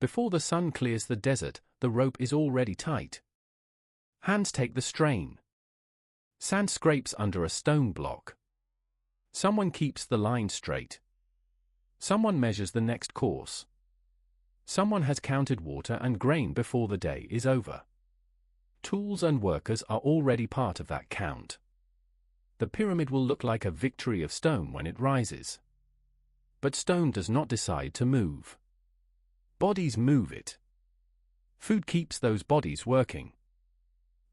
Before the sun clears the desert, the rope is already tight. Hands take the strain. Sand scrapes under a stone block. Someone keeps the line straight. Someone measures the next course. Someone has counted water and grain before the day is over. Tools and workers are already part of that count. The pyramid will look like a victory of stone when it rises. But stone does not decide to move. Bodies move it. Food keeps those bodies working.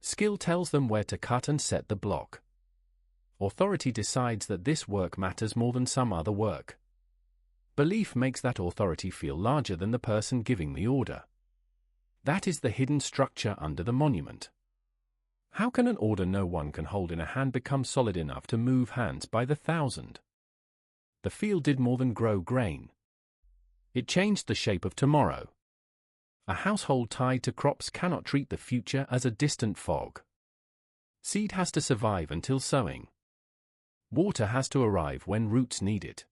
Skill tells them where to cut and set the block. Authority decides that this work matters more than some other work. Belief makes that authority feel larger than the person giving the order. That is the hidden structure under the monument. How can an order no one can hold in a hand become solid enough to move hands by the thousand? The field did more than grow grain. It changed the shape of tomorrow. A household tied to crops cannot treat the future as a distant fog. Seed has to survive until sowing. Water has to arrive when roots need it.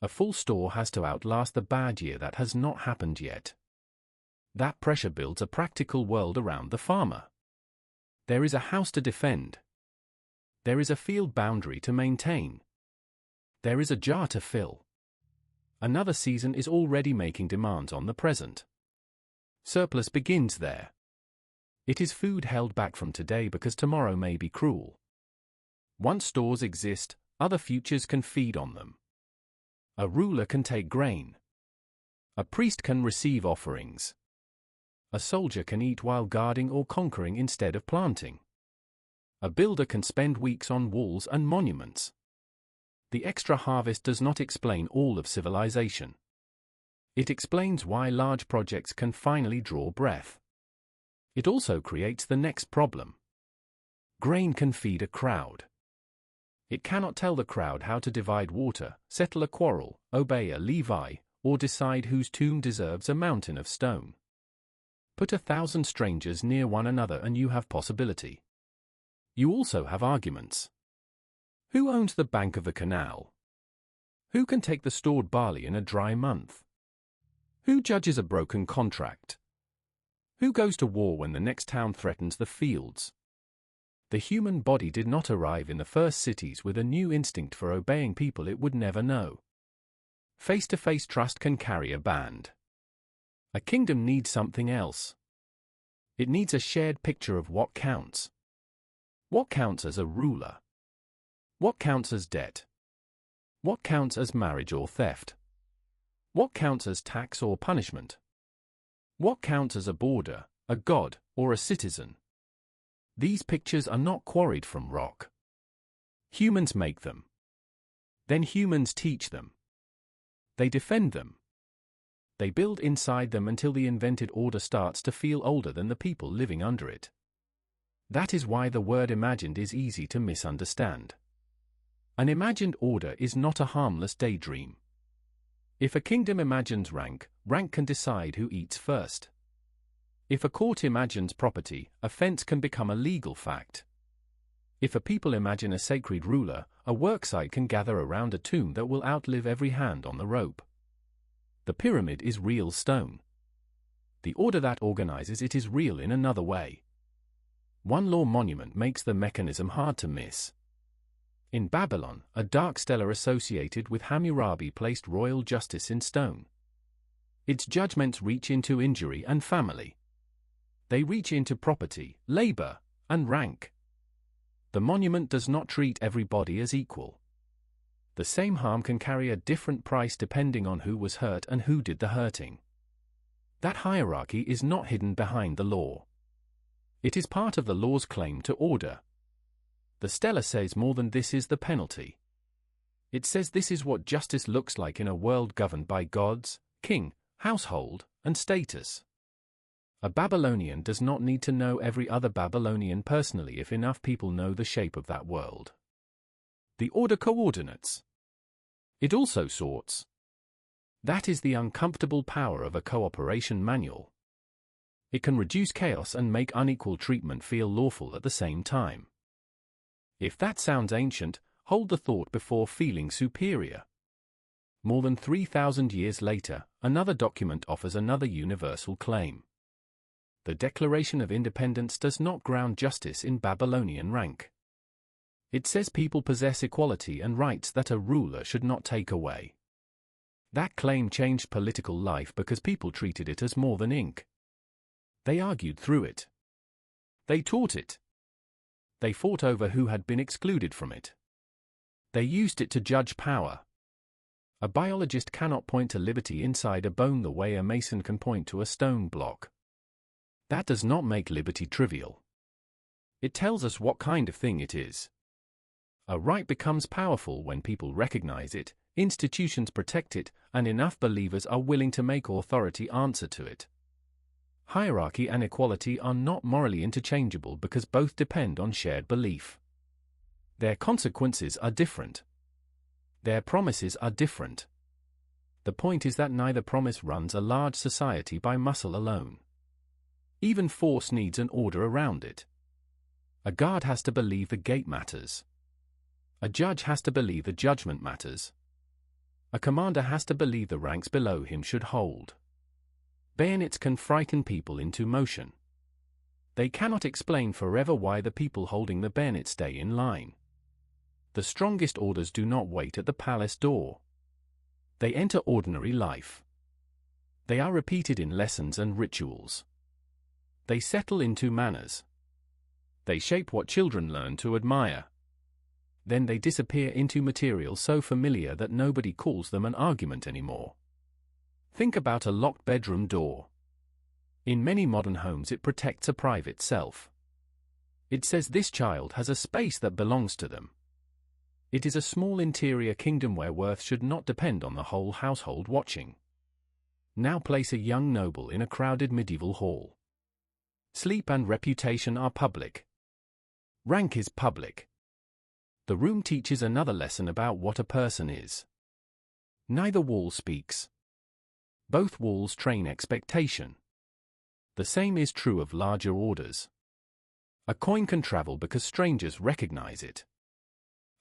A full store has to outlast the bad year that has not happened yet. That pressure builds a practical world around the farmer. There is a house to defend. There is a field boundary to maintain. There is a jar to fill. Another season is already making demands on the present. Surplus begins there. It is food held back from today because tomorrow may be cruel. Once stores exist, other futures can feed on them. A ruler can take grain. A priest can receive offerings. A soldier can eat while guarding or conquering instead of planting. A builder can spend weeks on walls and monuments. The extra harvest does not explain all of civilization. It explains why large projects can finally draw breath. It also creates the next problem. Grain can feed a crowd. It cannot tell the crowd how to divide water, settle a quarrel, obey a Levi, or decide whose tomb deserves a mountain of stone. Put 1,000 strangers near one another and you have possibility. You also have arguments. Who owns the bank of the canal? Who can take the stored barley in a dry month? Who judges a broken contract? Who goes to war when the next town threatens the fields? The human body did not arrive in the first cities with a new instinct for obeying people it would never know. Face-to-face trust can carry a band. A kingdom needs something else. It needs a shared picture of what counts. What counts as a ruler? What counts as debt? What counts as marriage or theft? What counts as tax or punishment? What counts as a border, a god, or a citizen? These pictures are not quarried from rock. Humans make them. Then humans teach them. They defend them. They build inside them until the invented order starts to feel older than the people living under it. That is why the word imagined is easy to misunderstand. An imagined order is not a harmless daydream. If a kingdom imagines rank, rank can decide who eats first. If a court imagines property, offense can become a legal fact. If a people imagine a sacred ruler, a worksite can gather around a tomb that will outlive every hand on the rope. The pyramid is real stone. The order that organizes it is real in another way. One law monument makes the mechanism hard to miss. In Babylon, a dark stela associated with Hammurabi placed royal justice in stone. Its judgments reach into injury and family. They reach into property, labor, and rank. The monument does not treat everybody as equal. The same harm can carry a different price depending on who was hurt and who did the hurting. That hierarchy is not hidden behind the law. It is part of the law's claim to order. The stela says more than this is the penalty. It says this is what justice looks like in a world governed by gods, king, household, and status. A Babylonian does not need to know every other Babylonian personally if enough people know the shape of that world. The order coordinates. It also sorts. That is the uncomfortable power of a cooperation manual. It can reduce chaos and make unequal treatment feel lawful at the same time. If that sounds ancient, hold the thought before feeling superior. More than 3,000 years later, another document offers another universal claim. The Declaration of Independence does not ground justice in Babylonian rank. It says people possess equality and rights that a ruler should not take away. That claim changed political life because people treated it as more than ink. They argued through it. They taught it. They fought over who had been excluded from it. They used it to judge power. A biologist cannot point to liberty inside a bone the way a mason can point to a stone block. That does not make liberty trivial. It tells us what kind of thing it is. A right becomes powerful when people recognize it, institutions protect it, and enough believers are willing to make authority answer to it. Hierarchy and equality are not morally interchangeable because both depend on shared belief. Their consequences are different. Their promises are different. The point is that neither promise runs a large society by muscle alone. Even force needs an order around it. A guard has to believe the gate matters. A judge has to believe the judgment matters. A commander has to believe the ranks below him should hold. Bayonets can frighten people into motion. They cannot explain forever why the people holding the bayonet stay in line. The strongest orders do not wait at the palace door. They enter ordinary life. They are repeated in lessons and rituals. They settle into manners. They shape what children learn to admire. Then they disappear into material so familiar that nobody calls them an argument anymore. Think about a locked bedroom door. In many modern homes it protects a private self. It says this child has a space that belongs to them. It is a small interior kingdom where worth should not depend on the whole household watching. Now place a young noble in a crowded medieval hall. Sleep and reputation are public. Rank is public. The room teaches another lesson about what a person is. Neither wall speaks. Both walls train expectation. The same is true of larger orders. A coin can travel because strangers recognize it.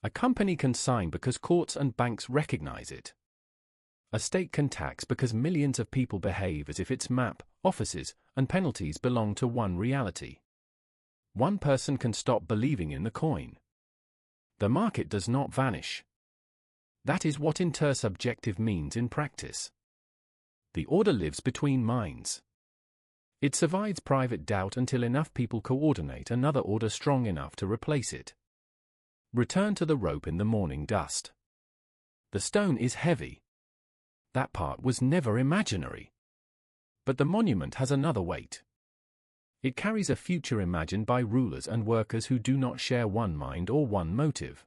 A company can sign because courts and banks recognize it. A state can tax because millions of people behave as if its map, offices, and penalties belong to one reality. One person can stop believing in the coin. The market does not vanish. That is what intersubjective means in practice. The order lives between minds. It survives private doubt until enough people coordinate another order strong enough to replace it. Return to the rope in the morning dust. The stone is heavy. That part was never imaginary. But the monument has another weight. It carries a future imagined by rulers and workers who do not share one mind or one motive.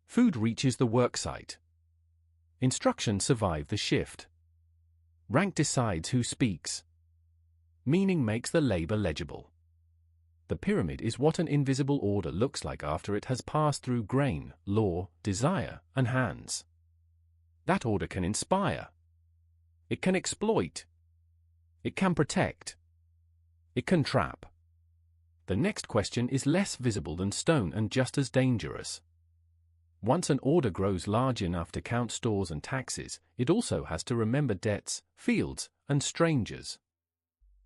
Food reaches the worksite. Instructions survive the shift. Rank decides who speaks. Meaning makes the labor legible. The pyramid is what an invisible order looks like after it has passed through grain, law, desire, and hands. That order can inspire. It can exploit. It can protect. It can trap. The next question is less visible than stone and just as dangerous. Once an order grows large enough to count stores and taxes, it also has to remember debts, fields, and strangers.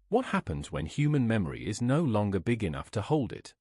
What happens when human memory is no longer big enough to hold it?